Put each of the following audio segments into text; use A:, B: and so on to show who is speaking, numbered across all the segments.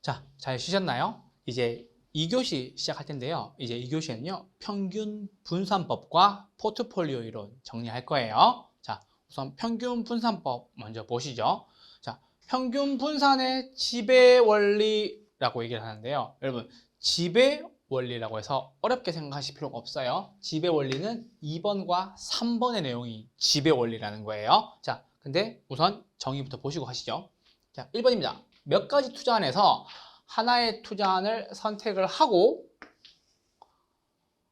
A: 자, 잘 쉬셨나요? 이제 2교시 시작할 텐데요. 이제 2교시에는요, 평균 분산법과 포트폴리오 이론 정리할 거예요. 자, 우선 평균 분산법 먼저 보시죠. 자, 평균 분산의 지배 원리라고 얘기를 하는데요. 여러분, 지배 원리라고 해서 어렵게 생각하실 필요가 없어요. 지배 원리는 2번과 3번의 내용이 지배 원리라는 거예요. 자, 근데 우선 정의부터 보시고 하시죠. 자, 1번입니다. 몇 가지 투자안에서 하나의 투자안을 선택을 하고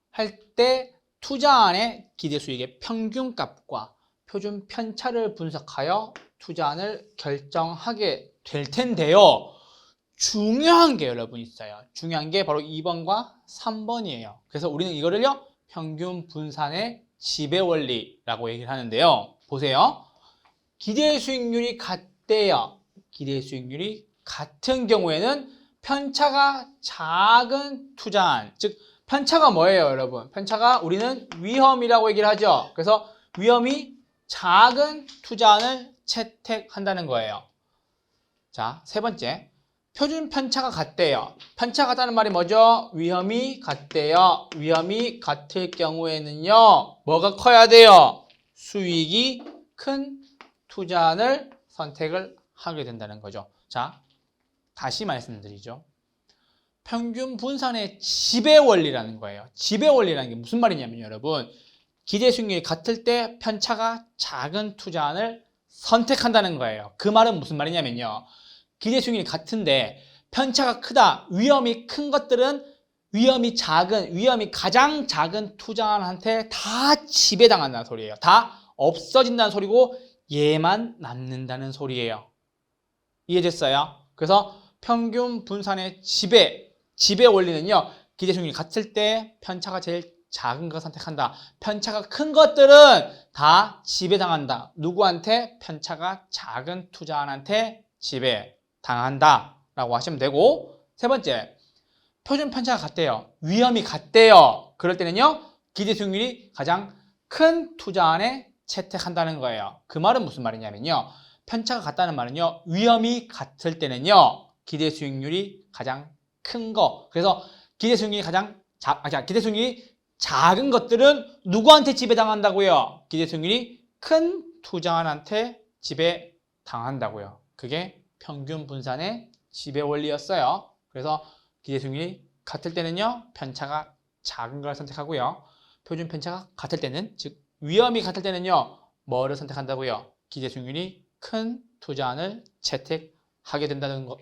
A: 할 때 투자안의 기대 수익의 평균값과 표준 편차를 분석하여 투자안을 결정하게 될 텐데요. 중요한 게 여러분 있어요. 중요한 게 바로 2번과 3번이에요. 그래서 우리는 이거를요, 평균 분산의 지배 원리라고 얘기를 하는데요. 보세요. 기대 수익률이 같대요. 기대 수익률이 같은 경우에는 편차가 작은 투자안, 즉 편차가 뭐예요, 여러분? 편차가 우리는 위험이라고 얘기를 하죠. 그래서 위험이 작은 투자안을 채택한다는 거예요. 자, 세 번째, 표준 편차가 같대요. 편차가 같다는 말이 뭐죠? 위험이 같대요. 위험이 같을 경우에는요, 뭐가 커야 돼요? 수익이 큰 투자안을 선택을 하게 된다는 거죠. 자, 다시 말씀드리죠. 평균 분산의 지배 원리라는 거예요. 지배 원리라는 게 무슨 말이냐면 여러분, 기대 수익률이 같을 때 편차가 작은 투자안을 선택한다는 거예요. 그 말은 무슨 말이냐면요. 기대 수익률이 같은데 편차가 크다, 위험이 큰 것들은 위험이 가장 작은 투자안한테 다 지배당한다는 소리예요. 다 없어진다는 소리고 얘만 남는다는 소리예요. 이해됐어요? 그래서 평균 분산의 지배 원리는요, 기대 수익률이 같을 때 편차가 제일 작은 걸 선택한다. 편차가 큰 것들은 다 지배당한다. 누구한테? 편차가 작은 투자안한테 지배당한다 라고 하시면 되고, 세 번째, 표준 편차가 같대요. 위험이 같대요. 그럴 때는요, 기대 수익률이 가장 큰 투자안에 채택한다는 거예요. 그 말은 무슨 말이냐면요, 편차가 같다는 말은요, 위험이 같을 때는요, 기대 수익률이 가장 큰 거. 그래서 기대 수익률이 기대 수익률이 작은 것들은 누구한테 지배당한다고요? 기대 수익률이 큰 투자안한테 지배당한다고요. 그게 평균 분산의 지배 원리였어요. 그래서 기대 수익률이 같을 때는요, 편차가 작은 걸 선택하고요. 표준 편차가 같을 때는, 즉 위험이 같을 때는요, 뭐를 선택한다고요? 기대 수익률이 큰 투자안을 채택하게 된다는 거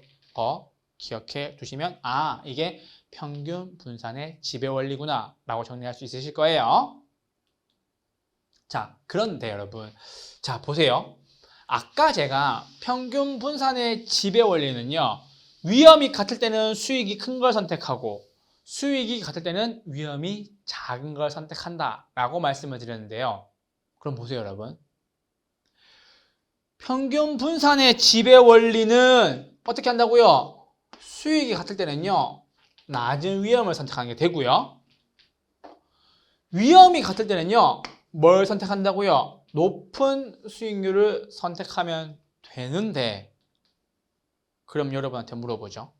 A: 기억해 두시면, 아, 이게 평균 분산의 지배 원리구나 라고 정리할 수 있으실 거예요. 자, 그런데 여러분, 자, 보세요. 아까 제가 평균 분산의 지배 원리는요, 위험이 같을 때는 수익이 큰 걸 선택하고 수익이 같을 때는 위험이 작은 걸 선택한다 라고 말씀을 드렸는데요. 그럼 보세요, 여러분. 평균 분산의 지배 원리는 어떻게 한다고요? 수익이 같을 때는요, 낮은 위험을 선택하는 게 되고요. 위험이 같을 때는요, 뭘 선택한다고요? 높은 수익률을 선택하면 되는데, 그럼 여러분한테 물어보죠.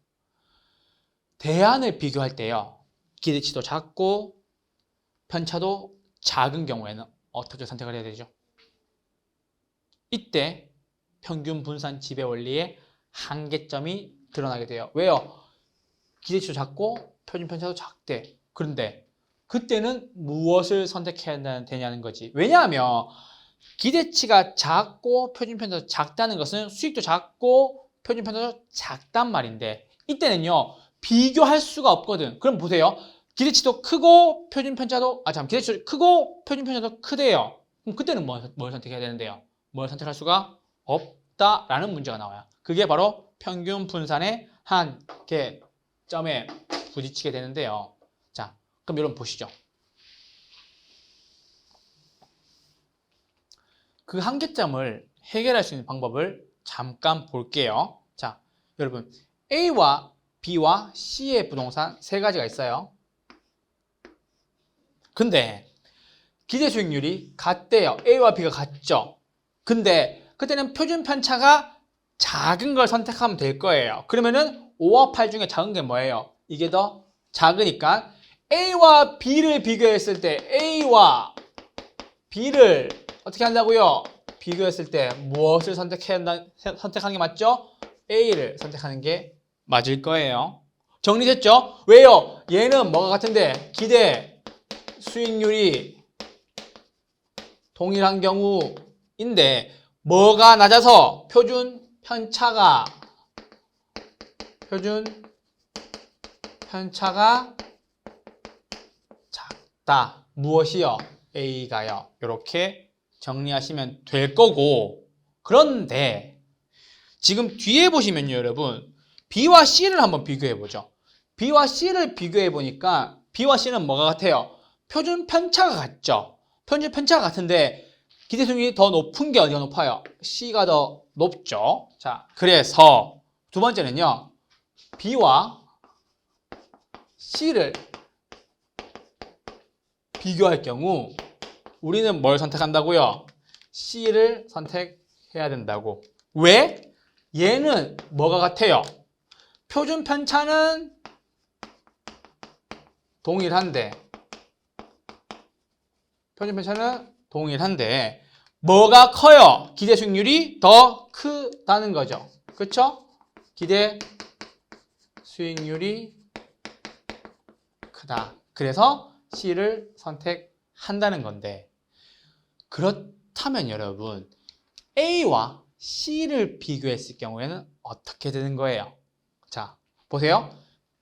A: 대안을 비교할 때요, 기대치도 작고 편차도 작은 경우에는 어떻게 선택을 해야 되죠? 이때 평균 분산 지배 원리의 한계점이 드러나게 돼요. 왜요? 기대치도 작고 표준 편차도 작대. 그런데 그때는 무엇을 선택해야 되냐는 거지. 왜냐하면 기대치가 작고 표준 편차도 작다는 것은 수익도 작고 표준 편차도 작단 말인데, 이때는요, 비교할 수가 없거든. 그럼 보세요. 기대치도 크고 표준 편차도 기대치도 크고 표준 편차도 크대요. 그럼 그때는 뭘 선택해야 되는데요? 뭘 선택할 수가 없다라는 문제가 나와요. 그게 바로 평균 분산의 한계점에 부딪히게 되는데요. 자, 그럼 여러분 보시죠. 그 한계점을 해결할 수 있는 방법을 잠깐 볼게요. 자, 여러분, A와 B와 C의 부동산 세 가지가 있어요. 근데 기대 수익률이 같대요. A와 B가 같죠. 근데 그때는 표준 편차가 작은 걸 선택하면 될 거예요. 그러면은 5와 8 중에 작은 게 뭐예요? 이게 더 작으니까 A와 B를 비교했을 때 A와 B를 어떻게 한다고요? 비교했을 때 무엇을 선택하는 게 맞죠? A를 선택하는 게 맞을 거예요. 정리됐죠? 왜요? 얘는 뭐가 같은데 기대 수익률이 동일한 경우인데 뭐가 낮아서 표준 편차가 작다. 무엇이요? A가요. 이렇게 정리하시면 될 거고 그런데 지금 뒤에 보시면요 여러분 B와 C를 한번 비교해 보죠. B와 C를 비교해 보니까 B와 C는 뭐가 같아요? 표준 편차가 같죠. 표준 편차가 같은데 기대 수익률이 더 높은 게 어디가 높아요? C가 더 높죠. 자, 그래서 두 번째는요. B와 C를 비교할 경우 우리는 뭘 선택한다고요? C를 선택해야 된다고. 왜? 얘는 뭐가 같아요? 표준 편차는 동일한데 뭐가 커요? 기대 수익률이 더 크다는 거죠. 그렇죠? 기대 수익률이 크다. 그래서 C를 선택한다는 건데 그렇다면 여러분 A와 C를 비교했을 경우에는 어떻게 되는 거예요? 자, 보세요.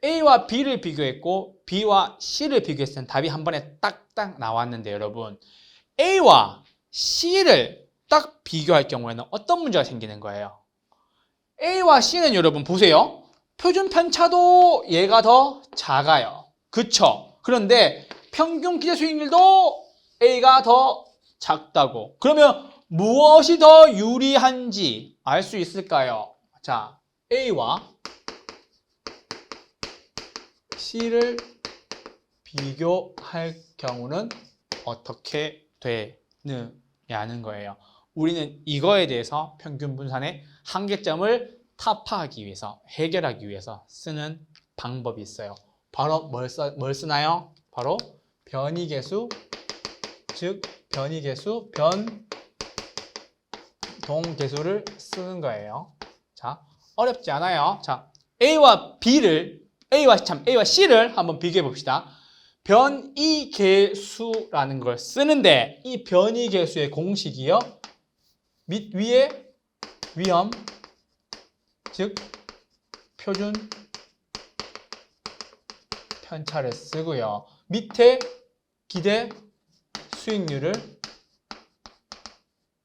A: A와 B를 비교했고 B와 C를 비교했을 때 답이 한 번에 딱딱 나왔는데 여러분 A와 C를 딱 비교할 경우에는 어떤 문제가 생기는 거예요? A와 C는 여러분 보세요. 표준 편차도 얘가 더 작아요. 그쵸? 그런데 평균 기대 수익률도 A가 더 작다고. 그러면 무엇이 더 유리한지 알 수 있을까요? 자, A와 C를 비교할 경우는 어떻게 되느냐는 거예요. 우리는 이거에 대해서 평균 분산의 한계점을 타파하기 위해서 해결하기 위해서 쓰는 방법이 있어요. 바로 뭘 쓰나요? 바로 변이계수, 즉 변이계수, 변동계수를 쓰는 거예요. 자, 어렵지 않아요. 자, A와 C를 한번 비교해 봅시다. 변이계수라는 걸 쓰는데 이 변이계수의 공식이요. 위에 위험, 즉 표준 편차를 쓰고요. 밑에 기대 수익률을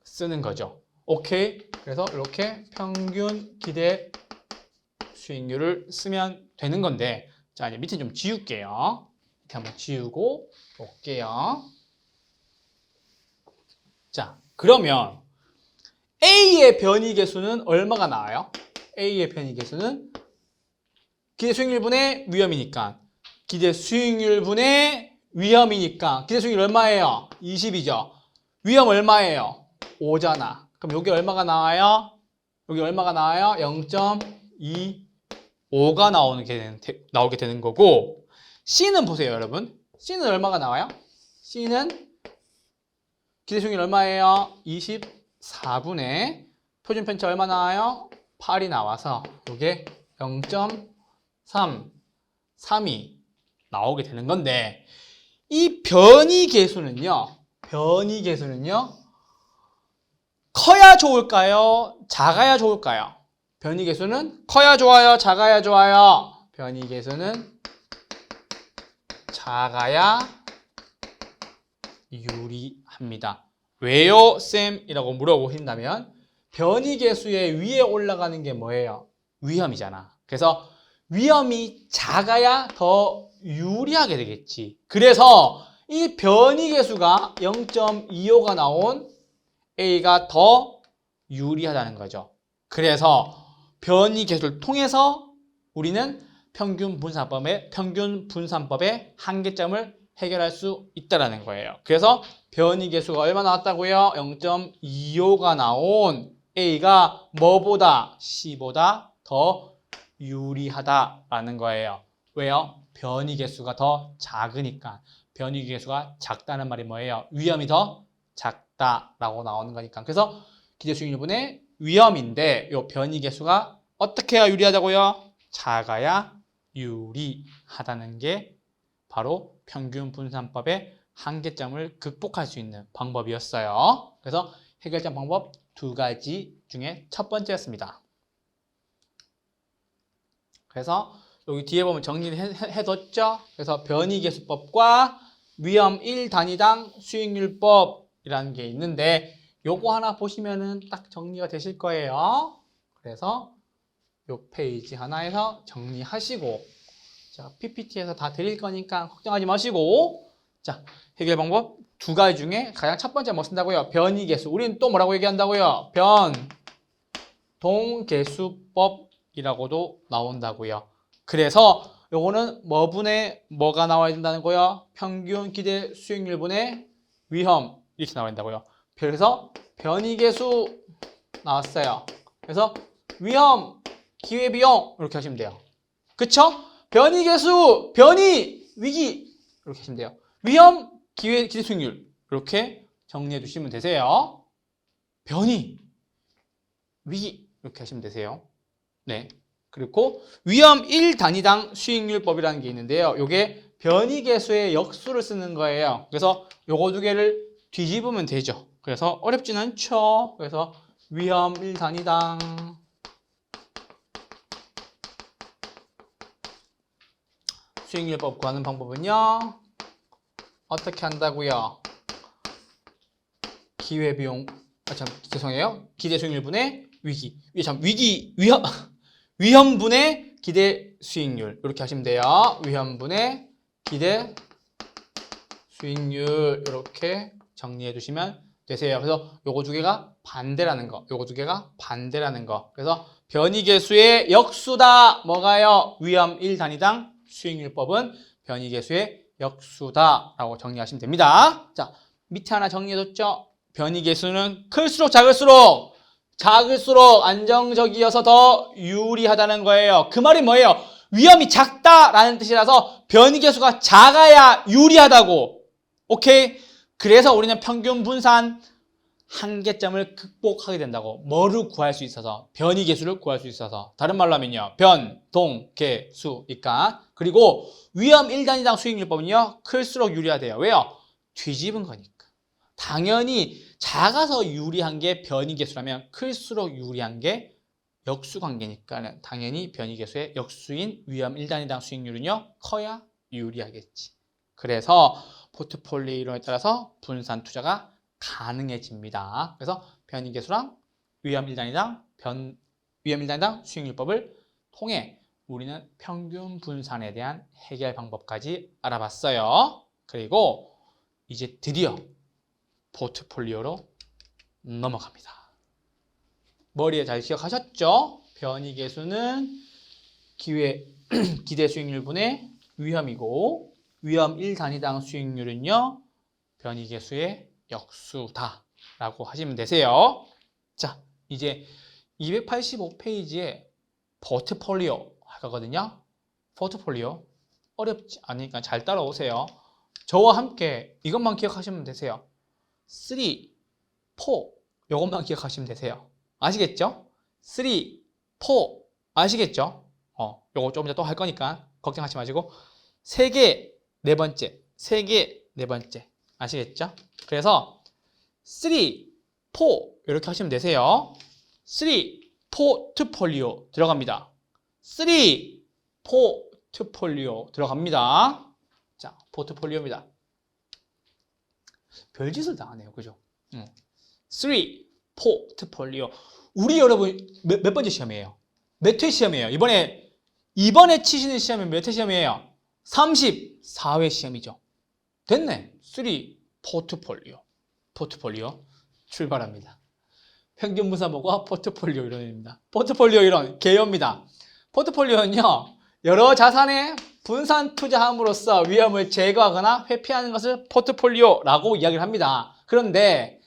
A: 쓰는 거죠. 오케이. 그래서 이렇게 평균 기대 수익률을 쓰면 되는 건데 자 이제 밑에 좀 지울게요. 이렇게 한번 지우고 볼게요. 자 그러면 A의 변이계수는 얼마가 나와요? A의 변이계수는 기대 수익률분의 위험이니까 기대 수익률분의 위험이니까 기대 수익률 얼마예요? 20이죠. 위험 얼마예요? 5잖아. 그럼 여기 얼마가 나와요? 여기 얼마가 나와요? 0.25가 나오게 되는 거고 C는 보세요 여러분. C는 얼마가 나와요? C는 기대 수익률 얼마예요? 24분의 표준 편차 얼마 나와요? 8이 나와서 이게 0.332 나오게 되는 건데 이 변이계수는요 커야 좋을까요? 작아야 좋을까요? 변이계수는 커야 좋아요? 작아야 좋아요? 변이계수는 작아야 유리합니다. 왜요, 쌤? 이라고 물어보신다면 변이계수의 위에 올라가는 게 뭐예요? 위험이잖아. 그래서 위험이 작아야 더 유리하게 되겠지. 그래서 이 변이계수가 0.25가 나온 A가 더 유리하다는 거죠. 그래서 변이계수를 통해서 우리는 평균 분산법의 한계점을 해결할 수 있다는 거예요. 그래서 변이계수가 얼마 나왔다고요? 0.25가 나온 A가 뭐보다? C보다 더 유리하다라는 거예요. 왜요? 변이 개수가 더 작으니까. 변이 개수가 작다는 말이 뭐예요? 위험이 더 작다라고 나오는 거니까. 그래서 기대 수익률분의 위험인데 이 변이 개수가 어떻게 해야 유리하다고요? 작아야 유리하다는 게 바로 평균 분산법의 한계점을 극복할 수 있는 방법이었어요. 그래서 해결점 방법 2가지 중에 첫 번째였습니다. 그래서 여기 뒤에 보면 정리를 해뒀죠? 그래서 변이계수법과 위험 1단위당 수익률법이라는 게 있는데 요거 하나 보시면은 딱 정리가 되실 거예요. 그래서 요 페이지 하나에서 정리하시고 제가 PPT에서 다 드릴 거니까 걱정하지 마시고 자, 해결 방법 2가지 중에 가장 첫 번째 뭐 쓴다고요? 변이계수. 우리는 또 뭐라고 얘기한다고요? 변동계수법이라고도 나온다고요. 그래서 요거는 뭐분의 뭐가 나와야 된다는 거요? 평균 기대 수익률분의 위험 이렇게 나와야 된다고요. 그래서 변이계수 나왔어요. 그래서 위험, 기회비용 이렇게 하시면 돼요. 그쵸? 변이계수, 변이, 위기 이렇게 하시면 돼요. 위험, 기대 수익률 이렇게 정리해 두시면 되세요. 변이, 위기 이렇게 하시면 되세요. 네. 그리고 위험 1단위당 수익률법이라는 게 있는데요. 이게 변이계수의 역수를 쓰는 거예요. 그래서 요거 2개를 뒤집으면 되죠. 그래서 어렵진 않죠. 그래서 위험 1단위당 수익률법 구하는 방법은요. 어떻게 한다고요? 기회비용, 죄송해요. 기대 수익률분의 위기. 위험분의 기대 수익률. 이렇게 하시면 돼요. 위험분의 기대 수익률. 이렇게 정리해 주시면 되세요. 그래서 요거 2개가 반대라는 거. 요거 2개가 반대라는 거. 그래서 변이계수의 역수다. 뭐가요? 위험 1단위당 수익률법은 변이계수의 역수다라고 정리하시면 됩니다. 자, 밑에 하나 정리해뒀죠? 변이계수는 클수록 작을수록 안정적이어서 더 유리하다는 거예요. 그 말이 뭐예요? 위험이 작다라는 뜻이라서 변이계수가 작아야 유리하다고. 오케이? 그래서 우리는 평균 분산 한계점을 극복하게 된다고. 뭐를 구할 수 있어서? 변이계수를 구할 수 있어서. 다른 말로 하면요. 변동계수니까. 그리고 위험 1단위당 수익률법은요. 클수록 유리하대요. 왜요? 뒤집은 거니까. 당연히 작아서 유리한 게 변이계수라면 클수록 유리한 게 역수관계니까 당연히 변이계수의 역수인 위험 1단위당 수익률은요. 커야 유리하겠지. 그래서 포트폴리오 이론에 따라서 분산 투자가 가능해집니다. 그래서 변이계수랑 위험 1단위당 수익률법을 통해 우리는 평균 분산에 대한 해결 방법까지 알아봤어요. 그리고 이제 드디어 포트폴리오로 넘어갑니다. 머리에 잘 기억하셨죠? 변이계수는 기대 수익률분의 위험이고 위험 1단위당 수익률은요. 변이계수의 역수다라고 하시면 되세요. 자, 이제 285페이지에 포트폴리오 할 거거든요. 포트폴리오 어렵지 않으니까 잘 따라오세요. 저와 함께 이것만 기억하시면 되세요. 3, 4 이것만 기억하시면 되세요. 아시겠죠? 3, 4 아시겠죠? 요거 조금 이따 또 할 거니까 걱정하지 마시고 3개 네 번째, 3개 네 번째 아시겠죠? 그래서 3, 4 이렇게 하시면 되세요. 3, 포트폴리오 들어갑니다. 3, 포트폴리오 들어갑니다. 자, 포트폴리오입니다. 별짓을 다 하네요. 그죠? 3, 포트폴리오. 우리 여러분 몇 번째 시험이에요? 몇 회 시험이에요? 이번에 치시는 시험이 몇 회 시험이에요? 34회 시험이죠. 됐네. 3, 포트폴리오 출발합니다. 평균 분산법과 포트폴리오 이론입니다. 포트폴리오 이론 개요입니다. 포트폴리오는요. 여러 자산에 분산 투자함으로써 위험을 제거하거나 회피하는 것을 포트폴리오라고 이야기를 합니다. 그런데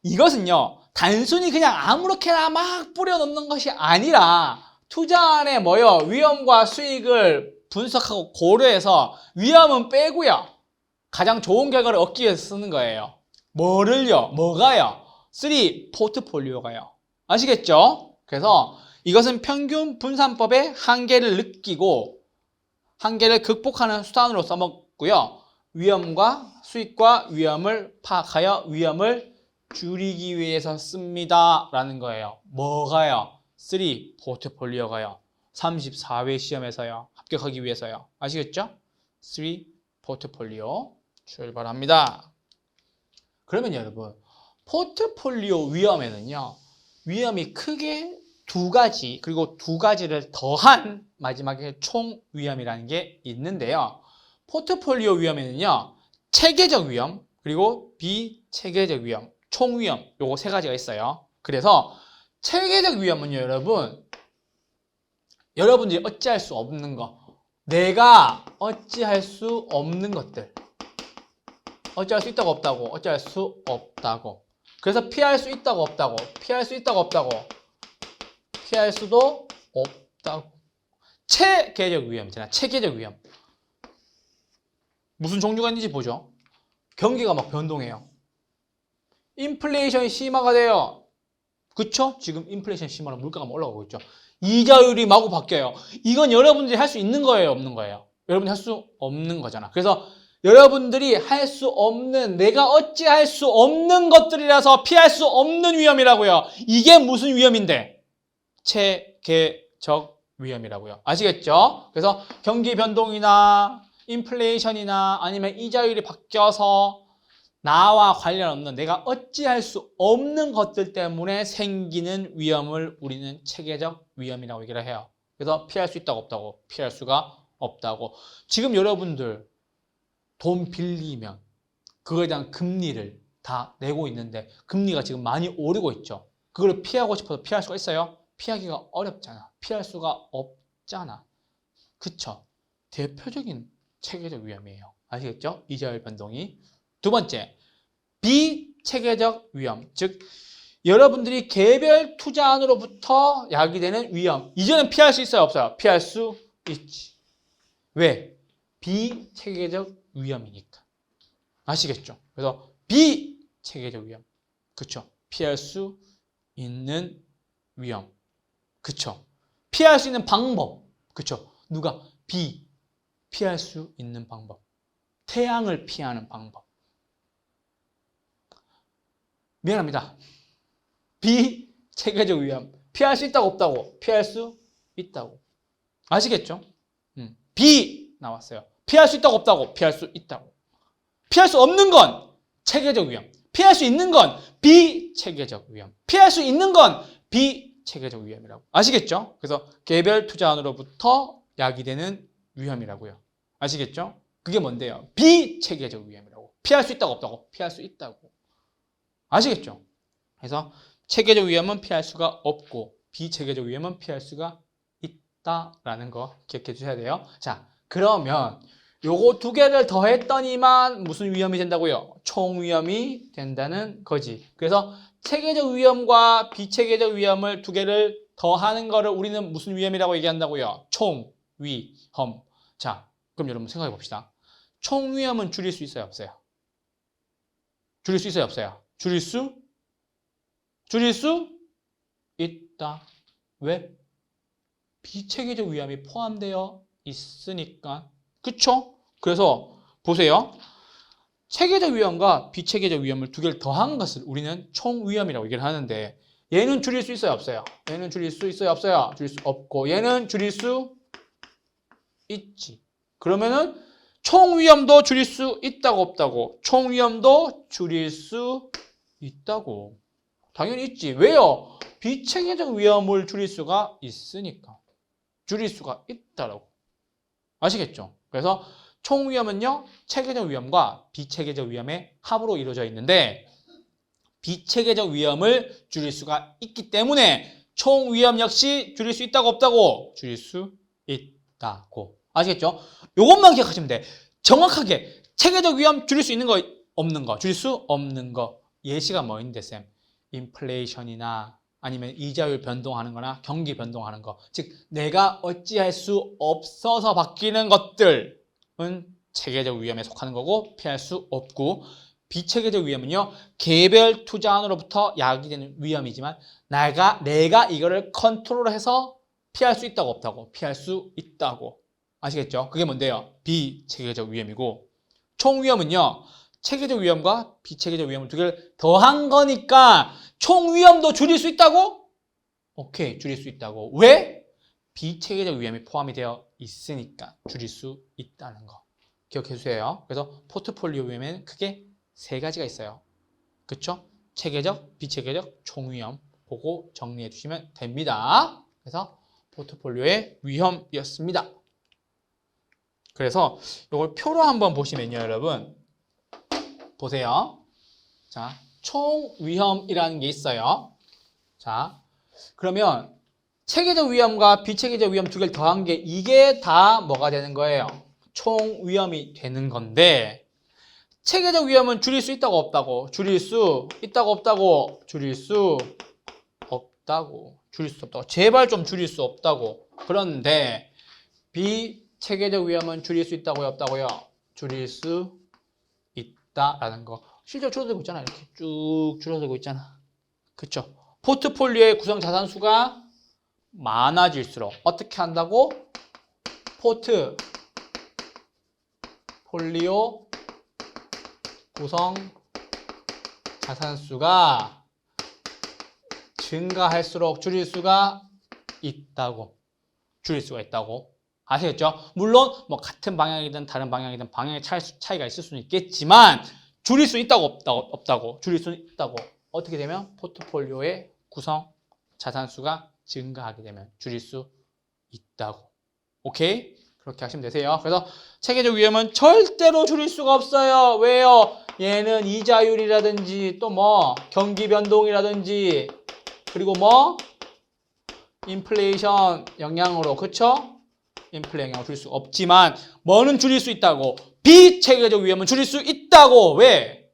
A: 이것은요. 단순히 그냥 아무렇게나 막 뿌려놓는 것이 아니라 투자안에 뭐요? 위험과 수익을 분석하고 고려해서 위험은 빼고요. 가장 좋은 결과를 얻기 위해서 쓰는 거예요. 뭐를요? 뭐가요? 3. 포트폴리오가요. 아시겠죠? 그래서 이것은 평균 분산법의 한계를 느끼고 한계를 극복하는 수단으로 써먹고요. 위험과 수익과 위험을 파악하여 위험을 줄이기 위해서 씁니다. 라는 거예요. 뭐가요? 3. 포트폴리오가요. 34회 시험에서요. 합격하기 위해서요. 아시겠죠? 3. 포트폴리오 출발합니다. 그러면 여러분, 포트폴리오 위험에는요. 위험이 크게 두 가지, 그리고 두 가지를 더한 마지막에 총 위험이라는 게 있는데요. 포트폴리오 위험에는요. 체계적 위험, 그리고 비체계적 위험, 총 위험, 요거 세 가지가 있어요. 그래서 체계적 위험은요, 여러분들이 어찌할 수 없는 거, 내가 어찌할 수 없는 것들, 어찌할 수 있다고 없다고, 어찌할 수 없다고. 그래서 피할 수 있다고 없다고, 피할 수 있다고 없다고, 피할 수도 없다고. 체계적 위험이잖아. 체계적 위험. 무슨 종류가 있는지 보죠. 경기가 막 변동해요. 인플레이션이 심화가 돼요. 그쵸? 지금 인플레이션 심화로 물가가 막 올라가고 있죠. 이자율이 마구 바뀌어요. 이건 여러분들이 할 수 있는 거예요, 없는 거예요? 여러분이 할 수 없는 거잖아. 그래서 여러분들이 할 수 없는, 내가 어찌 할 수 없는 것들이라서 피할 수 없는 위험이라고요. 이게 무슨 위험인데? 체계적 위험이라고요. 아시겠죠? 그래서 경기 변동이나 인플레이션이나 아니면 이자율이 바뀌어서 나와 관련 없는, 내가 어찌할 수 없는 것들 때문에 생기는 위험을 우리는 체계적 위험이라고 얘기를 해요. 그래서 피할 수 있다고 없다고, 피할 수가 없다고. 지금 여러분들 돈 빌리면 그거에 대한 금리를 다 내고 있는데 금리가 지금 많이 오르고 있죠. 그걸 피하고 싶어서 피할 수가 있어요? 피하기가 어렵잖아. 피할 수가 없잖아. 그쵸? 대표적인 체계적 위험이에요. 아시겠죠? 이자율 변동이. 두 번째, 비체계적 위험. 즉, 여러분들이 개별 투자안으로부터 야기되는 위험. 이제는 피할 수 있어요? 없어요? 피할 수 있지. 왜? 비체계적 위험이니까. 아시겠죠? 그래서 비체계적 위험. 그쵸? 피할 수 있는 위험. 그쵸? 피할 수 있는 방법. 그쵸? 누가? 피할 수 있는 방법. 태양을 피하는 방법. 미안합니다. 비체계적 위험. 피할 수 있다고 없다고? 피할 수 있다고. 아시겠죠? 비 나왔어요. 피할 수 있다고 없다고? 피할 수 있다고. 피할 수 없는 건 체계적 위험. 피할 수 있는 건 비체계적 위험. 피할 수 있는 건 비체계적 위험이라고. 아시겠죠? 그래서 개별 투자안으로부터 야기되는 위험이라고요. 아시겠죠? 그게 뭔데요? 비체계적 위험이라고. 피할 수 있다고 없다고? 피할 수 있다고. 아시겠죠? 그래서 체계적 위험은 피할 수가 없고 비체계적 위험은 피할 수가 있다라는 거 기억해 주셔야 돼요. 자, 그러면 요거 두 개를 더했더니만 무슨 위험이 된다고요? 총 위험이 된다는 거지. 그래서 체계적 위험과 비체계적 위험을 두 개를 더하는 거를 우리는 무슨 위험이라고 얘기한다고요? 총 위험. 자, 그럼 여러분 생각해 봅시다. 총 위험은 줄일 수 있어요, 없어요? 줄일 수 있어요, 없어요? 줄일 수 있다. 왜? 비체계적 위험이 포함되어 있으니까. 그쵸? 그래서 보세요. 체계적 위험과 비체계적 위험을 두 개를 더한 것을 우리는 총 위험이라고 얘기를 하는데 얘는 줄일 수 있어요, 없어요? 얘는 줄일 수 있어요, 없어요? 줄일 수 없고 얘는 줄일 수 있지. 그러면은 총 위험도 줄일 수 있다고 없다고? 총 위험도 줄일 수 있다고. 당연히 있지. 왜요? 비체계적 위험을 줄일 수가 있으니까. 줄일 수가 있다라고. 아시겠죠? 그래서 총 위험은요, 체계적 위험과 비체계적 위험의 합으로 이루어져 있는데 비체계적 위험을 줄일 수가 있기 때문에 총 위험 역시 줄일 수 있다고 없다고? 줄일 수 있다고. 아시겠죠? 이것만 기억하시면 돼. 정확하게 체계적 위험 줄일 수 있는 거, 없는 거, 줄일 수 없는 거. 예시가 뭐인데 쌤? 인플레이션이나 아니면 이자율 변동하는 거나 경기 변동하는 거. 즉 내가 어찌할 수 없어서 바뀌는 것들은 체계적 위험에 속하는 거고 피할 수 없고, 비체계적 위험은요 개별 투자안으로부터 야기되는 위험이지만 내가 이거를 컨트롤해서 피할 수 있다고 없다고? 피할 수 있다고. 아시겠죠? 그게 뭔데요? 비체계적 위험이고, 총 위험은요 체계적 위험과 비체계적 위험을 두 개를 더한 거니까 총 위험도 줄일 수 있다고? 오케이, 줄일 수 있다고. 왜? 비체계적 위험이 포함이 되어 있으니까 줄일 수 있다는 거 기억해 주세요. 그래서 포트폴리오 위험에는 크게 세 가지가 있어요. 그쵸? 체계적, 비체계적, 총 위험. 그거 정리해 주시면 됩니다. 그래서 포트폴리오의 위험이었습니다. 그래서 이걸 표로 한번 보시면요, 여러분. 보세요. 자, 총 위험이라는 게 있어요. 자, 그러면 체계적 위험과 비체계적 위험 두 개를 더한 게 이게 다 뭐가 되는 거예요? 총 위험이 되는 건데, 체계적 위험은 줄일 수 있다고 없다고? 줄일 수 있다고 없다고? 줄일 수 없다고. 줄일 수 없다고. 제발 좀 줄일 수 없다고. 그런데 비체계적 위험은 줄일 수 있다고요, 없다고요? 줄일 수 있다라는 거. 실제로 줄어들고 있잖아. 이렇게 쭉 줄어들고 있잖아. 그쵸? 포트폴리오의 구성 자산수가 많아질수록 어떻게 한다고? 포트폴리오 구성 자산수가 증가할수록 줄일 수가 있다고. 줄일 수가 있다고. 아시겠죠? 물론 뭐 같은 방향이든 다른 방향이든 방향의 차이가 있을 수는 있겠지만 줄일 수 있다고 없다고? 줄일 수 있다고. 어떻게 되면 포트폴리오의 구성 자산수가 증가하게 되면 줄일 수 있다고. 오케이? 그렇게 하시면 되세요. 그래서 체계적 위험은 절대로 줄일 수가 없어요. 왜요? 얘는 이자율이라든지 또 뭐 경기 변동이라든지 그리고 뭐 인플레이션 영향으로, 그쵸? 인플레 영향을 줄일 수 없지만 뭐는 줄일 수 있다고? 비체계적 위험은 줄일 수 있다고. 왜?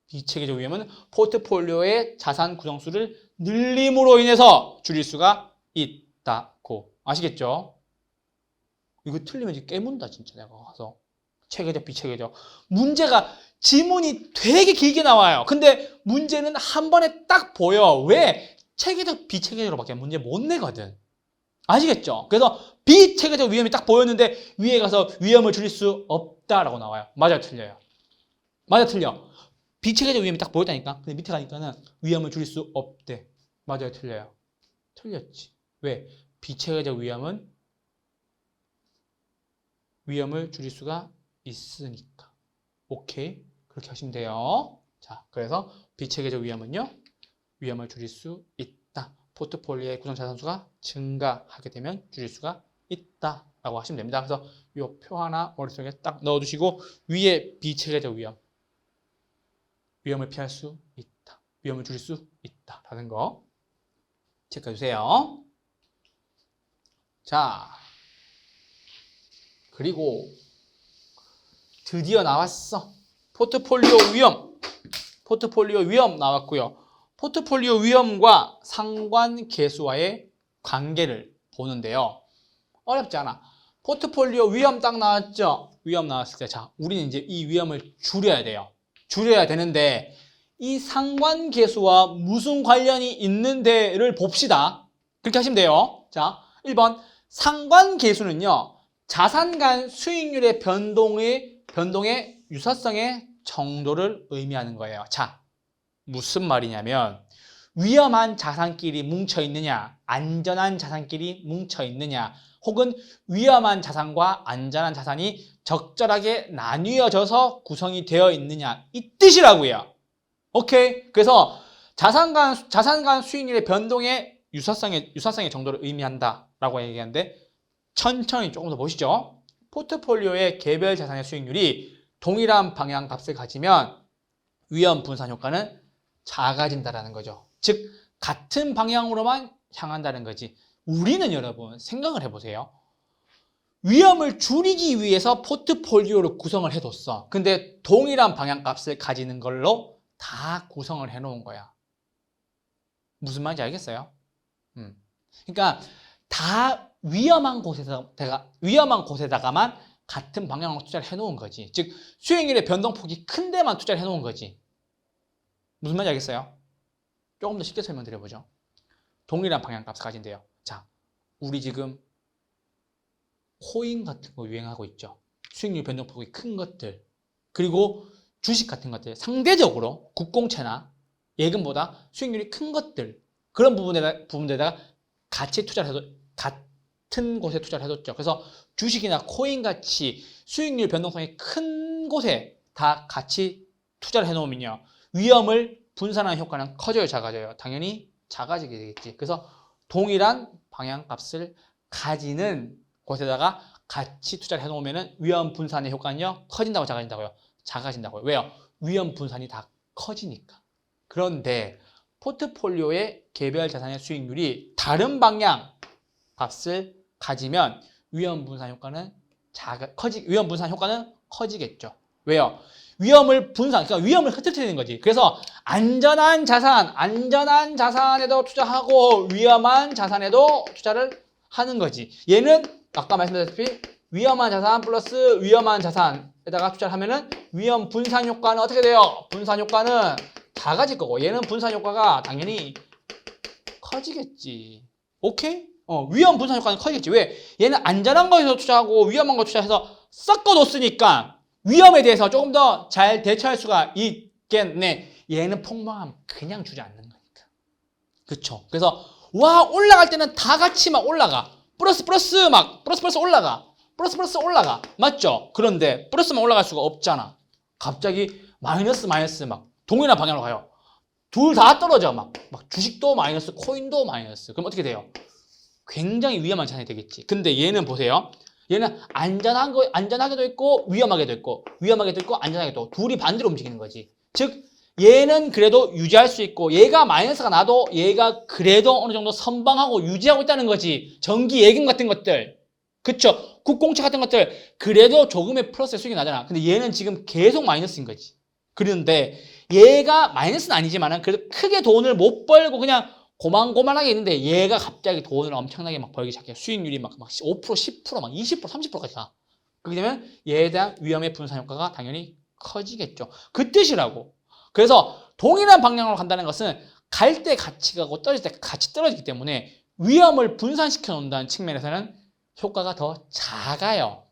A: 비체계적 위험은 포트폴리오의 자산 구성수를 늘림으로 인해서 줄일 수가 있다고. 아시겠죠? 이거 틀리면 이제 깨문다 진짜 내가 가서. 체계적 비체계적. 문제가 지문이 되게 길게 나와요. 근데 문제는 한 번에 딱 보여. 왜? 체계적 비체계적으로밖에 문제 못 내거든. 아시겠죠? 그래서 비체계적 위험이 딱 보였는데 위에 가서 위험을 줄일 수 없다라고 나와요. 맞아, 틀려요? 맞아, 틀려? 비체계적 위험이 딱 보였다니까. 근데 밑에 가니까는 위험을 줄일 수 없대. 맞아요, 틀려요? 틀렸지. 왜? 비체계적 위험은 위험을 줄일 수가 있으니까. 오케이? 그렇게 하시면 돼요. 자, 그래서 비체계적 위험은요, 위험을 줄일 수 있다. 포트폴리오의 구성 자산수가 증가하게 되면 줄일 수가 있다라고 하시면 됩니다. 그래서 이 표 하나 머릿속에 딱 넣어두시고 위에 비체계적 위험을 피할 수 있다. 위험을 줄일 수 있다라는 거 체크해 주세요. 자, 그리고 드디어 나왔어. 포트폴리오 위험 나왔고요. 포트폴리오 위험과 상관계수와의 관계를 보는데요. 어렵지 않아. 포트폴리오 위험 딱 나왔죠? 위험 나왔을 때, 자, 우리는 이제 이 위험을 줄여야 돼요. 줄여야 되는데, 이 상관계수와 무슨 관련이 있는데를 봅시다. 그렇게 하시면 돼요. 자, 1번. 상관계수는요, 자산 간 수익률의 변동의 유사성의 정도를 의미하는 거예요. 자, 무슨 말이냐면 위험한 자산끼리 뭉쳐 있느냐, 안전한 자산끼리 뭉쳐 있느냐, 혹은 위험한 자산과 안전한 자산이 적절하게 나뉘어져서 구성이 되어 있느냐, 이 뜻이라고요. 오케이? 그래서 자산 간 수익률의 변동의 유사성의 정도를 의미한다라고 얘기하는데, 천천히 조금 더 보시죠. 포트폴리오의 개별 자산의 수익률이 동일한 방향 값을 가지면 위험 분산 효과는 작아진다는 거죠. 즉 같은 방향으로만 향한다는 거지. 우리는 여러분 생각을 해보세요. 위험을 줄이기 위해서 포트폴리오를 구성을 해뒀어. 근데 동일한 방향 값을 가지는 걸로 다 구성을 해놓은 거야. 무슨 말인지 알겠어요? 그러니까 다 위험한 곳에다가만 같은 방향으로 투자를 해놓은 거지. 즉 수익률의 변동폭이 큰 데만 투자를 해놓은 거지. 무슨 말인지 알겠어요? 조금 더 쉽게 설명드려보죠. 동일한 방향값을 가진대요. 자, 우리 지금 코인 같은 거 유행하고 있죠. 수익률 변동폭이 큰 것들, 그리고 주식 같은 것들, 상대적으로 국공채나 예금보다 수익률이 큰 것들, 그런 부분에다가 같이 투자를 해도 같은 곳에 투자를 해뒀죠. 그래서 주식이나 코인 같이 수익률 변동성이 큰 곳에 다 같이 투자를 해놓으면요, 위험을 분산하는 효과는 커져요, 작아져요? 당연히 작아지게 되겠지. 그래서 동일한 방향값을 가지는 곳에다가 같이 투자를 해놓으면 위험 분산의 효과는요, 커진다고 작아진다고요? 작아진다고요. 왜요? 위험 분산이 다 커지니까. 그런데 포트폴리오의 개별 자산의 수익률이 다른 방향 값을 가지면 위험 분산 효과는 커지겠죠. 왜요? 위험을 그러니까 위험을 흩어뜨리는 거지. 그래서 안전한 자산에도 투자하고 위험한 자산에도 투자를 하는 거지. 얘는 아까 말씀드렸다시피 위험한 자산 플러스 위험한 자산에다가 투자를 하면은 위험 분산 효과는 어떻게 돼요? 분산 효과는 작아질 거고, 얘는 분산 효과가 당연히 커지겠지. 오케이? 위험 분산 효과는 커지겠지. 왜? 얘는 안전한 거에서 투자하고 위험한 거 투자해서 섞어 놓으니까 위험에 대해서 조금 더 잘 대처할 수가 있겠네. 얘는 폭망하면 그냥 주지 않는 거니까. 그쵸? 그래서 와, 올라갈 때는 다 같이 막 올라가. 플러스 올라가. 맞죠? 그런데 플러스만 올라갈 수가 없잖아. 갑자기 마이너스 막 동일한 방향으로 가요. 둘 다 떨어져. 막 주식도 마이너스, 코인도 마이너스. 그럼 어떻게 돼요? 굉장히 위험한 자산이 되겠지. 근데 얘는 보세요. 얘는 안전하게도 있고 위험하게도 있고 안전하게도 둘이 반대로 움직이는 거지. 즉 얘는 그래도 유지할 수 있고 얘가 마이너스가 나도 얘가 그래도 어느 정도 선방하고 유지하고 있다는 거지. 전기 예금 같은 것들, 그쵸? 국공채 같은 것들 그래도 조금의 플러스의 수익이 나잖아. 근데 얘는 지금 계속 마이너스인 거지. 그런데 얘가 마이너스는 아니지만은 그래도 크게 돈을 못 벌고 그냥 고만고만하게 있는데 얘가 갑자기 돈을 엄청나게 막 벌기 시작해. 수익률이 막 5%, 10%, 막 20%, 30%까지 가. 그렇게 되면 얘에 대한 위험의 분산 효과가 당연히 커지겠죠. 그 뜻이라고. 그래서 동일한 방향으로 간다는 것은 갈 때 같이 가고 떨어질 때 같이 떨어지기 때문에 위험을 분산시켜 놓는다는 측면에서는 효과가 더 작아요.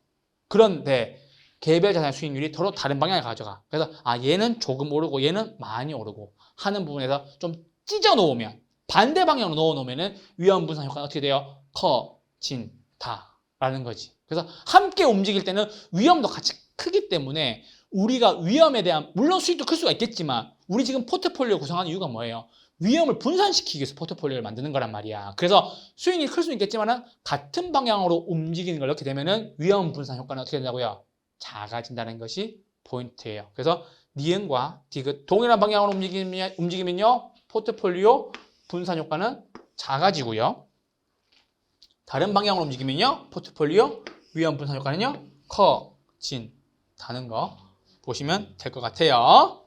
A: 그런데 개별 자산 수익률이 서로 다른 방향을 가져가. 그래서 얘는 조금 오르고 얘는 많이 오르고 하는 부분에서 좀 찢어 놓으면, 반대 방향으로 넣어 놓으면 위험 분산 효과가 어떻게 돼요? 커진다라는 거지. 그래서 함께 움직일 때는 위험도 같이 크기 때문에 우리가 위험에 대한, 물론 수익도 클 수가 있겠지만 우리 지금 포트폴리오 구성하는 이유가 뭐예요? 위험을 분산시키기 위해서 포트폴리오를 만드는 거란 말이야. 그래서 수익이 클 수는 있겠지만 같은 방향으로 움직이는 걸 넣게 되면 위험 분산 효과는 어떻게 된다고요? 작아진다는 것이 포인트예요. 그래서 니은과 디귿 동일한 방향으로 움직이면요, 포트폴리오 분산 효과는 작아지고요. 다른 방향으로 움직이면요, 포트폴리오 위험 분산 효과는요, 커진다는 거 보시면 될 것 같아요.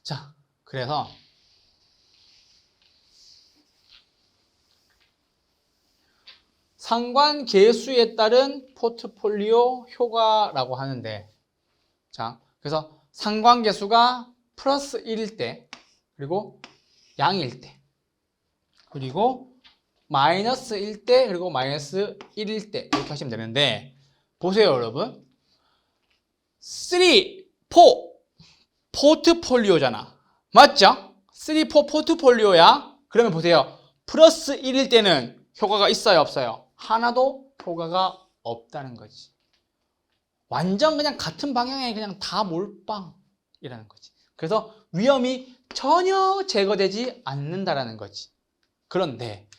A: 자, 그래서 상관계수에 따른 포트폴리오 효과라고 하는데, 자, 그래서 상관계수가 플러스 1일 때, 그리고 양일 때, 그리고 마이너스 1 때, 그리고 마이너스 1일 때 이렇게 하시면 되는데, 보세요 여러분. 3, 4 포트폴리오잖아. 맞죠? 3, 4 포트폴리오야. 그러면 보세요. 플러스 1일 때는 효과가 있어요, 없어요? 하나도 효과가 없다는 거지. 완전 그냥 같은 방향에 그냥 다 몰빵이라는 거지. 그래서 위험이 전혀 제거되지 않는다라는 거지. 그런데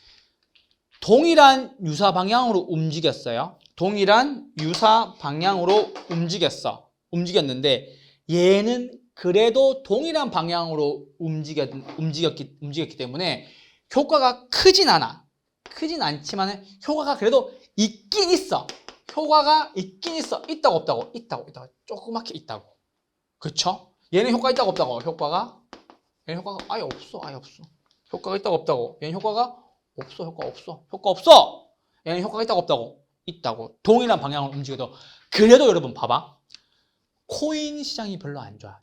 A: 동일한 유사 방향으로 움직였어요. 동일한 유사 방향으로 움직였는데 얘는 그래도 동일한 방향으로 움직였기 때문에 효과가 크진 않아. 크진 않지만 효과가 그래도 있긴 있어. 효과가 있긴 있어. 있다고 없다고? 있다고. 조그맣게 있다고. 그쵸? 얘는 효과 있다고 없다고? 효과가 얘는 효과가 아예 없어. 아예 없어. 효과가 있다고 없다고. 얘는 효과가 없어. 효과 없어. 효과 없어. 얘는 효과가 있다고 없다고. 있다고. 동일한 방향으로 움직여도. 그래도 여러분 봐봐. 코인 시장이 별로 안 좋아.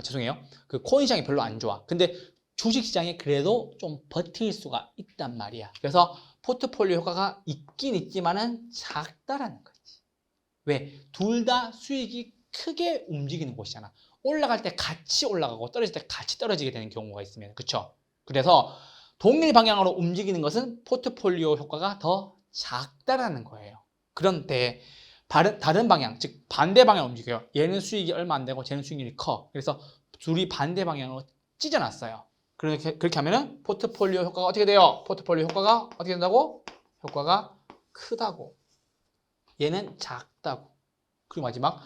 A: 죄송해요. 그 코인 시장이 별로 안 좋아. 근데 주식 시장에 그래도 좀 버틸 수가 있단 말이야. 그래서 포트폴리오 효과가 있긴 있지만은 작다라는 거지. 왜? 둘 다 수익이 크게 움직이는 곳이잖아. 올라갈 때 같이 올라가고 떨어질 때 같이 떨어지게 되는 경우가 있으면. 그쵸? 그래서 동일 방향으로 움직이는 것은 포트폴리오 효과가 더 작다라는 거예요. 그런데 다른 방향, 즉 반대 방향으로 움직여요. 얘는 수익이 얼마 안 되고 쟤는 수익률이 커. 그래서 둘이 반대 방향으로 찢어놨어요. 그렇게 하면은 포트폴리오 효과가 어떻게 돼요? 포트폴리오 효과가 어떻게 된다고? 효과가 크다고. 얘는 작다고. 그리고 마지막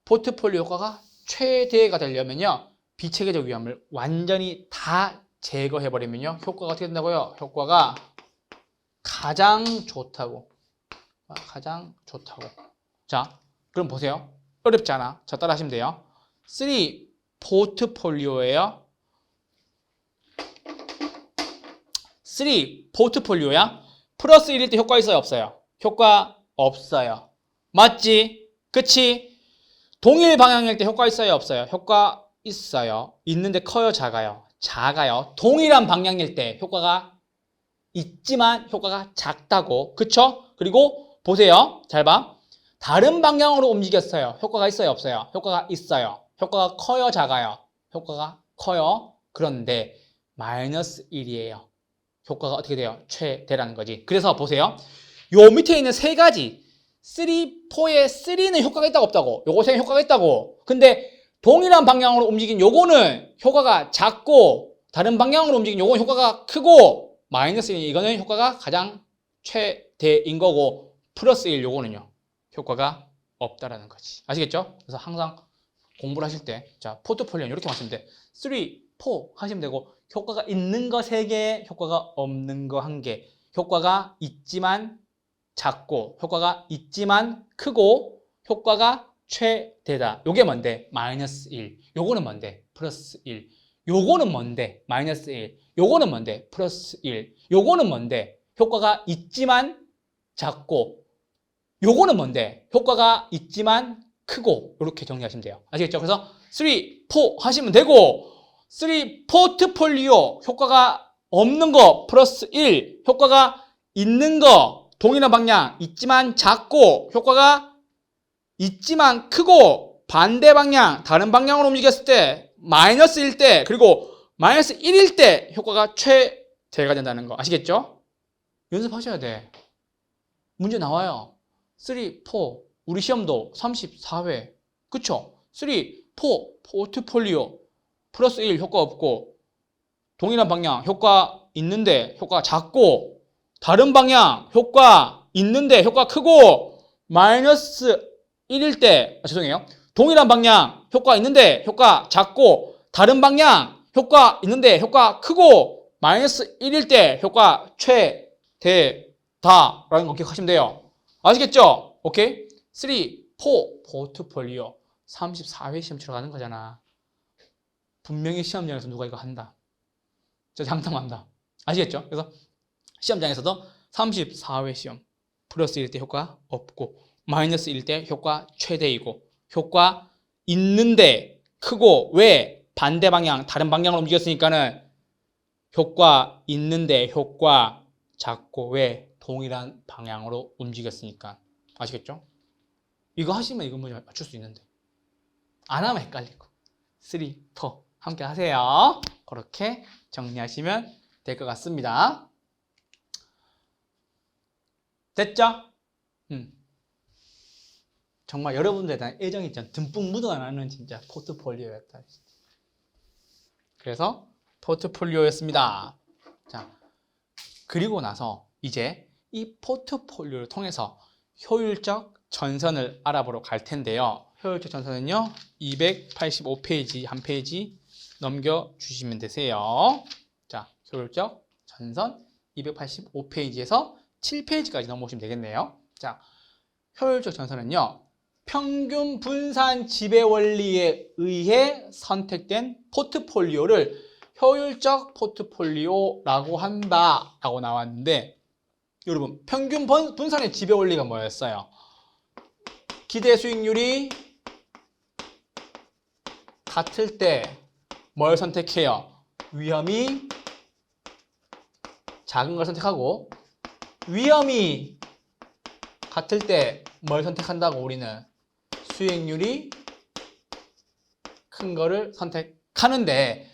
A: 포트폴리오 효과가 최대가 되려면요. 비체계적 위험을 완전히 다 제거해버리면요. 효과가 어떻게 된다고요? 효과가 가장 좋다고. 가장 좋다고. 자, 그럼 보세요. 어렵지 않아. 자, 따라 하시면 돼요. 3 포트폴리오예요. 3 포트폴리오야. 플러스 1일 때 효과 있어요? 없어요? 효과 없어요. 맞지? 그치? 동일 방향일 때 효과 있어요? 없어요? 효과 있어요. 있는데 커요? 작아요? 작아요. 동일한 방향일 때 효과가 있지만 효과가 작다고. 그쵸? 그리고 보세요. 잘 봐. 다른 방향으로 움직였어요. 효과가 있어요? 없어요? 효과가 있어요. 효과가 커요? 작아요? 효과가 커요. 그런데 마이너스 1이에요. 효과가 어떻게 돼요? 최대라는 거지. 그래서 보세요. 요 밑에 있는 세 가지 3, 4의 3는 효과가 있다고 없다고? 요것에 효과가 있다고. 근데 동일한 방향으로 움직인 요거는 효과가 작고 다른 방향으로 움직인 요거는 효과가 크고 마이너스 1 이거는 효과가 가장 최대인 거고 플러스 1 요거는요. 효과가 없다라는 거지. 아시겠죠? 그래서 항상 공부를 하실 때 자, 포트폴리오는 이렇게 하시면 돼. 3, 4 하시면 되고 효과가 있는 거 3개, 효과가 없는 거 1개. 효과가 있지만 작고 효과가 있지만 크고 효과가 최대다. 요게 뭔데? 마이너스 1. 요거는 뭔데? 플러스 1. 요거는 뭔데? 마이너스 1. 요거는 뭔데? 플러스 1. 요거는 뭔데? 효과가 있지만 작고 요거는 뭔데? 효과가 있지만 크고 이렇게 정리하시면 돼요. 아시겠죠? 그래서 3, 4 하시면 되고 3 포트폴리오 효과가 없는 거 플러스 1 효과가 있는 거 동일한 방향 있지만 작고 효과가 있지만 크고 반대 방향 다른 방향으로 움직였을 때 마이너스 1일 때 그리고 마이너스 1일 때 효과가 최대가 된다는 거 아시겠죠? 연습하셔야 돼. 문제 나와요. 3, 4 우리 시험도 34회 그쵸? 3, 4 포트폴리오 플러스 1 효과 없고 동일한 방향 효과 있는데 효과 작고 다른 방향 효과 있는데 효과 크고 마이너스 1일 때 죄송해요. 동일한 방향 효과 있는데 효과 작고 다른 방향 효과 있는데 효과 크고 마이너스 1일 때 효과 최대다라는 거 기억하시면 돼요. 아시겠죠? 오케이? 3, 4 포트폴리오 34회 시험 치러 가는 거잖아. 분명히 시험장에서 누가 이거 한다. 저 장담한다. 아시겠죠? 그래서 시험장에서도 34회 시험 플러스 1일 때 효과 없고 마이너스 1일 때 효과 최대이고 효과 있는데 크고 왜 반대 방향 다른 방향으로 움직였으니까는 효과 있는데 효과 작고 왜 동일한 방향으로 움직였으니까 아시겠죠? 이거 하시면 이거 문제 맞출 수 있는데 안 하면 헷갈리고 3, 4 함께 하세요. 그렇게 정리하시면 될 것 같습니다. 됐죠? 정말 여러분들에 대한 애정이 듬뿍 묻어나는 진짜 포트폴리오였다. 그래서 포트폴리오였습니다. 자, 그리고 나서 이제 이 포트폴리오를 통해서 효율적 전선을 알아보러 갈 텐데요. 효율적 전선은요, 285페이지 한 페이지 넘겨주시면 되세요. 자, 효율적 전선 285페이지에서 7페이지까지 넘어오시면 되겠네요. 자, 효율적 전선은요, 평균 분산 지배 원리에 의해 선택된 포트폴리오를 효율적 포트폴리오라고 한다라고 나왔는데, 여러분 평균 분산의 지배 원리가 뭐였어요? 기대 수익률이 같을 때 뭘 선택해요? 위험이 작은 걸 선택하고, 위험이 같을 때 뭘 선택한다고? 우리는 수익률이 큰 거를 선택하는데,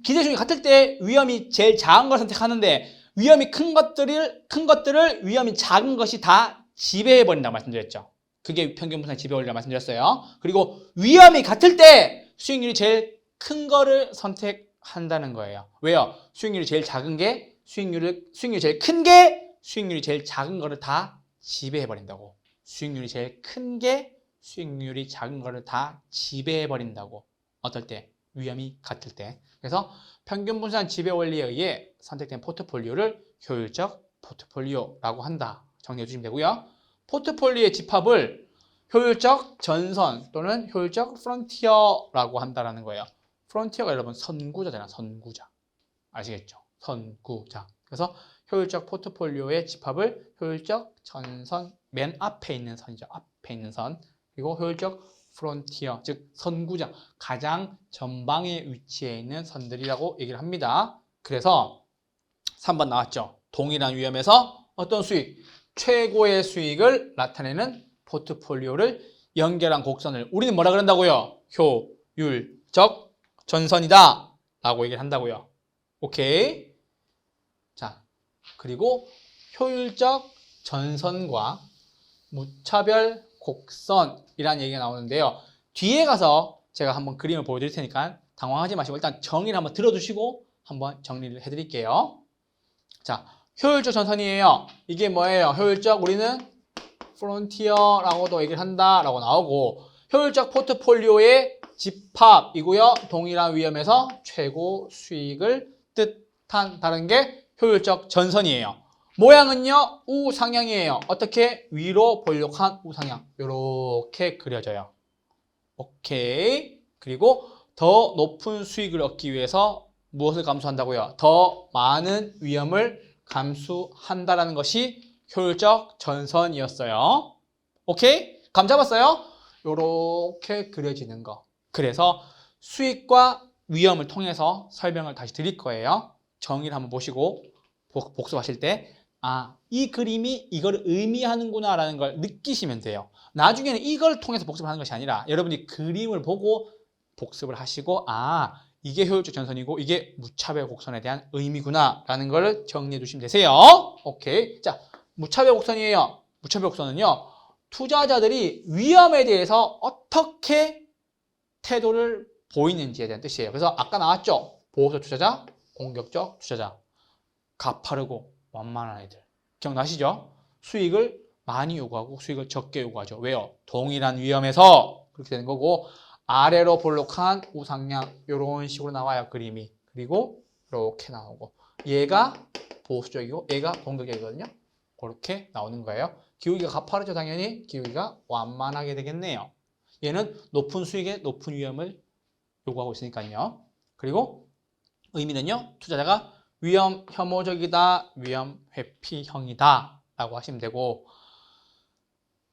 A: 기대 수익률이 같을 때 위험이 제일 작은 걸 선택하는데, 위험이 큰 것들을 위험이 작은 것이 다 지배해버린다고 말씀드렸죠. 그게 평균 분산 지배 원리라고 말씀드렸어요. 그리고 위험이 같을 때 수익률이 제일 큰 거를 선택한다는 거예요. 왜요? 수익률이 제일 작은 게 수익률이 제일 큰 게 수익률이 제일 작은 거를 다 지배해버린다고. 수익률이 제일 큰 게 수익률이 작은 거를 다 지배해버린다고. 어떨 때? 위험이 같을 때. 그래서 평균 분산 지배 원리에 의해 선택된 포트폴리오를 효율적 포트폴리오라고 한다. 정리해 주시면 되고요. 포트폴리오의 집합을 효율적 전선 또는 효율적 프론티어라고 한다는 거예요. 프론티어가 여러분 선구자잖아. 선구자. 아시겠죠? 선구자. 그래서 효율적 포트폴리오의 집합을 효율적 전선, 맨 앞에 있는 선이죠. 앞에 있는 선. 그리고 효율적 프론티어, 즉 선구자, 가장 전방에 위치해 있는 선들이라고 얘기를 합니다. 그래서 3번 나왔죠. 동일한 위험에서 어떤 수익? 최고의 수익을 나타내는 포트폴리오를 연결한 곡선을 우리는 뭐라 그런다고요? 효율적 전선이다 라고 얘기를 한다고요. 오케이. 자, 그리고 효율적 전선과 무차별 곡선이라는 얘기가 나오는데요. 뒤에 가서 제가 한번 그림을 보여드릴 테니까 당황하지 마시고 일단 정리를 한번 들어주시고 한번 정리를 해드릴게요. 자, 효율적 전선이에요. 이게 뭐예요? 효율적, 우리는 프론티어라고도 얘기를 한다라고 나오고, 효율적 포트폴리오의 집합이고요. 동일한 위험에서 최고 수익을 뜻한다는 게 효율적 전선이에요. 모양은요, 우상향이에요. 어떻게? 위로 볼록한 우상향. 이렇게 그려져요. 오케이. 그리고 더 높은 수익을 얻기 위해서 무엇을 감수한다고요? 더 많은 위험을 감수한다라는 것이 효율적 전선이었어요. 오케이? 감 잡았어요? 이렇게 그려지는 거. 그래서 수익과 위험을 통해서 설명을 다시 드릴 거예요. 정의를 한번 보시고 복습하실 때, 아, 이 그림이 이걸 의미하는구나 라는 걸 느끼시면 돼요. 나중에는 이걸 통해서 복습을 하는 것이 아니라 여러분이 그림을 보고 복습을 하시고, 아, 이게 효율적 전선이고 이게 무차별 곡선에 대한 의미구나 라는 걸 정리해 주시면 되세요. 오케이. 자, 무차별 곡선이에요. 무차별 곡선은요, 투자자들이 위험에 대해서 어떻게 태도를 보이는지에 대한 뜻이에요. 그래서 아까 나왔죠? 보호적 투자자, 공격적 투자자. 가파르고 완만한 애들. 기억나시죠? 수익을 많이 요구하고 수익을 적게 요구하죠. 왜요? 동일한 위험에서 그렇게 되는 거고, 아래로 볼록한 우상향 이런 식으로 나와요. 그림이. 그리고 이렇게 나오고, 얘가 보수적이고 얘가 공격적이거든요. 그렇게 나오는 거예요. 기울기가 가파르죠. 당연히 기울기가 완만하게 되겠네요. 얘는 높은 수익에 높은 위험을 요구하고 있으니까요. 그리고 의미는요, 투자자가 위험 혐오적이다, 위험 회피형이다 라고 하시면 되고,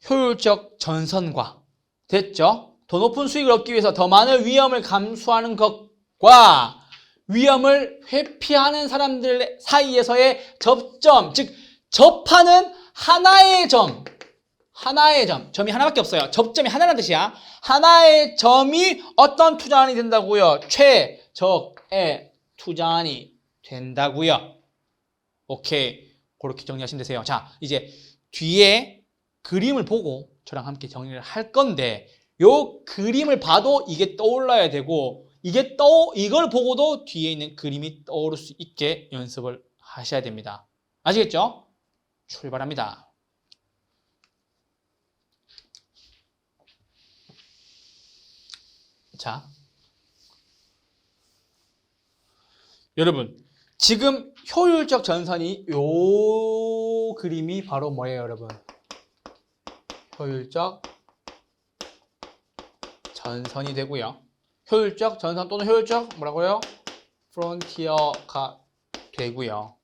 A: 효율적 전선과, 됐죠? 더 높은 수익을 얻기 위해서 더 많은 위험을 감수하는 것과 위험을 회피하는 사람들 사이에서의 접점, 즉 접하는 하나의 점, 점이 하나밖에 없어요. 접점이 하나라는 뜻이야. 하나의 점이 어떤 투자안이 된다고요? 최적의 투자안이 된다고요. 오케이. 그렇게 정리하시면 되세요. 자, 이제 뒤에 그림을 보고 저랑 함께 정리를 할 건데, 요 그림을 봐도 이게 떠올라야 되고, 이걸 보고도 뒤에 있는 그림이 떠오를 수 있게 연습을 하셔야 됩니다. 아시겠죠? 출발합니다. 자, 여러분, 지금 효율적 전선이 요 그림이 바로 뭐예요, 여러분? 효율적 전선이 되고요. 효율적 전선 또는 효율적 뭐라고요? 프론티어가 되고요.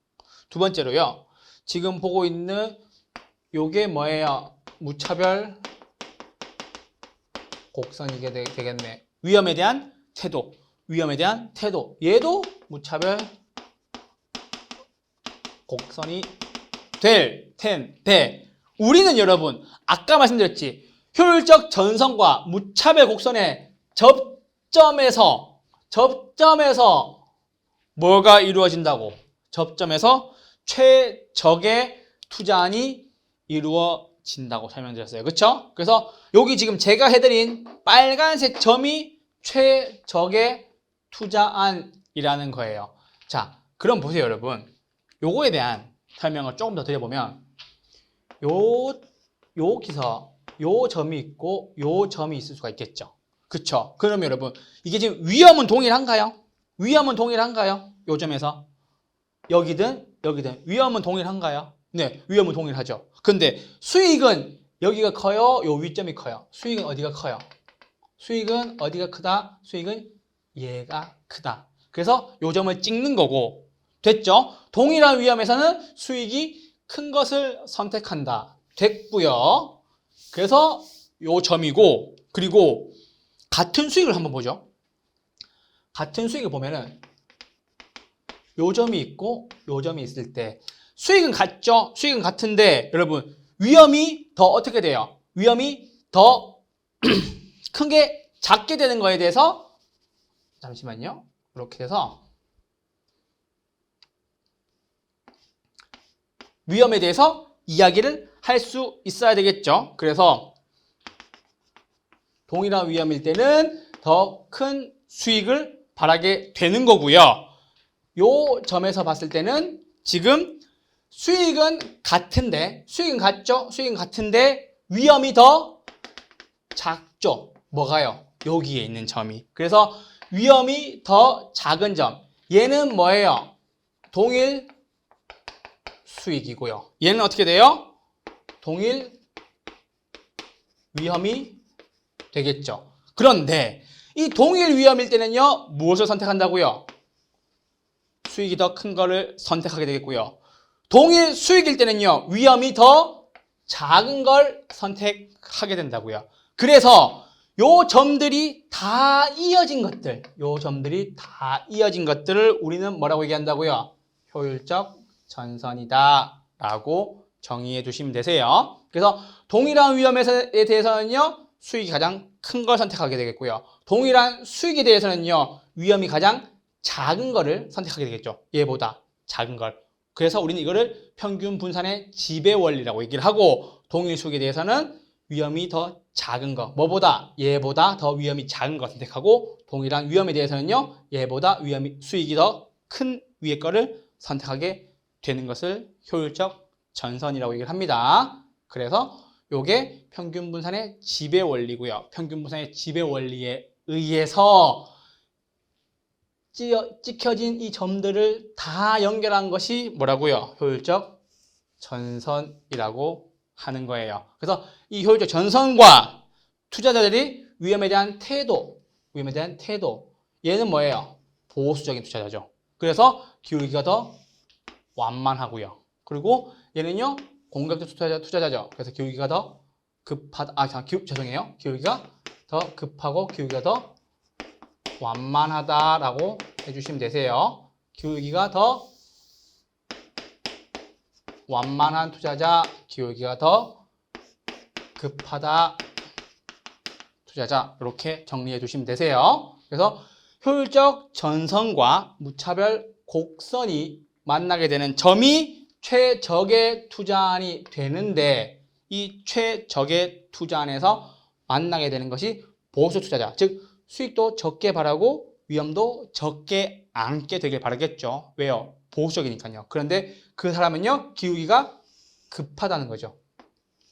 A: 두 번째로요. 지금 보고 있는 요게 뭐예요? 무차별 곡선이게 되겠네. 위험에 대한 태도. 위험에 대한 태도. 얘도 무차별 곡선이 될 텐데 우리는 여러분 아까 말씀드렸지. 효율적 전선과 무차별 곡선의 접점에서 뭐가 이루어진다고? 접점에서 최적의 투자안이 이루어진다고 설명드렸어요. 그렇죠? 그래서 여기 지금 제가 해드린 빨간색 점이 최적의 투자안이라는 거예요. 자, 그럼 보세요, 여러분. 요거에 대한 설명을 조금 더 드려보면 여기서 요 점이 있고 요 점이 있을 수가 있겠죠. 그쵸? 그러면 여러분 이게 지금 위험은 동일한가요? 위험은 동일한가요? 요 점에서 여기든 위험은 동일한가요? 네, 위험은 동일하죠. 근데 수익은 여기가 커요? 요 위점이 커요? 수익은 어디가 커요? 수익은 어디가 크다? 수익은 얘가 크다. 그래서 요 점을 찍는 거고 됐죠? 동일한 위험에서는 수익이 큰 것을 선택한다. 됐고요. 그래서 요 점이고 그리고 같은 수익을 한번 보죠. 같은 수익을 보면은 요 점이 있고 요 점이 있을 때 수익은 같죠? 수익은 같은데 여러분 위험이 더 어떻게 돼요? 위험이 더 큰 게 작게 되는 거에 대해서 잠시만요. 이렇게 돼서 위험에 대해서 이야기를 할 수 있어야 되겠죠. 그래서 동일한 위험일 때는 더 큰 수익을 바라게 되는 거고요. 요 점에서 봤을 때는 지금 수익은 같은데 수익은 같죠? 수익은 같은데 위험이 더 작죠. 뭐가요? 여기에 있는 점이. 그래서 위험이 더 작은 점. 얘는 뭐예요? 동일 수익이고요. 얘는 어떻게 돼요? 동일 위험이 되겠죠. 그런데 이 동일 위험일 때는요. 무엇을 선택한다고요? 수익이 더 큰 거를 선택하게 되겠고요. 동일 수익일 때는요. 위험이 더 작은 걸 선택하게 된다고요. 그래서 요 점들이 다 이어진 것들, 우리는 뭐라고 얘기한다고요? 효율적 전선이다 라고 정의해 주시면 되세요. 그래서 동일한 위험에 대해서는요. 수익이 가장 큰 걸 선택하게 되겠고요. 동일한 수익에 대해서는요. 위험이 가장 작은 거를 선택하게 되겠죠. 얘보다 작은 걸. 그래서 우리는 이거를 평균 분산의 지배 원리라고 얘기를 하고 동일 수익에 대해서는 위험이 더 작은 거. 뭐보다? 얘보다 더 위험이 작은 거 선택하고 동일한 위험에 대해서는요. 얘보다 수익이 더 큰 위의 거를 선택하게 되는 것을 효율적 전선이라고 얘기를 합니다. 그래서 요게 평균 분산의 지배 원리고요. 평균 분산의 지배 원리에 의해서 찍혀진 이 점들을 다 연결한 것이 뭐라고요? 효율적 전선이라고 하는 거예요. 그래서 이 효율적 전선과 투자자들이 위험에 대한 태도, 얘는 뭐예요? 보수적인 투자자죠. 그래서 기울기가 더 완만하고요. 그리고 얘는요, 공격적 투자자죠. 그래서 기울기가 더 기울기가 더 급하고 기울기가 더 완만하다라고 해주시면 되세요. 기울기가 더 완만한 투자자, 기울기가 더 급하다 투자자 이렇게 정리해 주시면 되세요. 그래서 효율적 전선과 무차별 곡선이 만나게 되는 점이 최적의 투자안이 되는데 이 최적의 투자안에서 만나게 되는 것이 보수 투자자, 즉 수익도 적게 바라고 위험도 적게 안게 되길 바라겠죠. 왜요? 보수적이니까요. 그런데 그 사람은요, 기울기가 급하다는 거죠.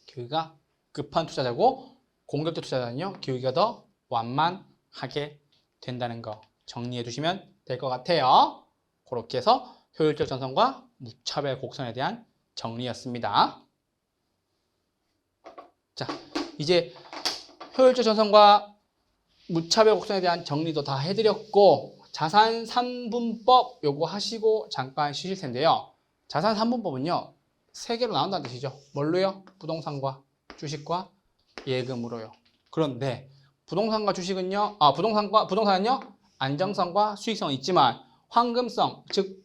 A: 기울기가 급한 투자자고 공격적 투자자는요, 기울기가 더 완만하게 된다는 거 정리해 두시면 될 것 같아요. 그렇게 해서 효율적 전선과 무차별 곡선에 대한 정리였습니다. 자, 이제 효율적 전선과 무차별 곡선에 대한 정리도 다 해드렸고 자산 3분법 요거 하시고 잠깐 쉬실 텐데요. 자산 3분법은요. 세 개로 나온다는 뜻이죠. 뭘로요? 부동산과 주식과 예금으로요. 그런데 부동산과 주식은요. 부동산은요. 안정성과 수익성은 있지만 황금성, 즉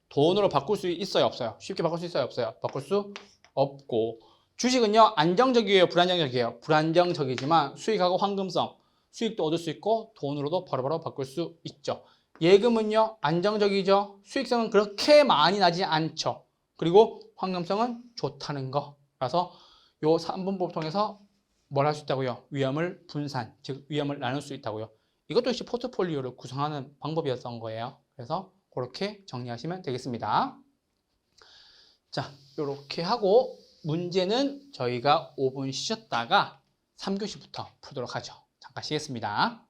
A: 돈으로 바꿀 수 있어요, 없어요? 쉽게 바꿀 수 있어요, 없어요? 바꿀 수 없고 주식은요. 안정적이에요, 불안정적이에요? 불안정적이지만 수익하고 황금성, 수익도 얻을 수 있고 돈으로도 바로바로 바꿀 수 있죠. 예금은요. 안정적이죠. 수익성은 그렇게 많이 나지 않죠. 그리고 황금성은 좋다는 거. 그래서 요 3분법 통해서 뭘 할 수 있다고요? 위험을 분산, 즉 위험을 나눌 수 있다고요. 이것도 역시 포트폴리오를 구성하는 방법이었던 거예요. 그래서 그렇게 정리하시면 되겠습니다. 자, 이렇게 하고 문제는 저희가 5분 쉬셨다가 3교시부터 풀도록 하죠. 잠깐 쉬겠습니다.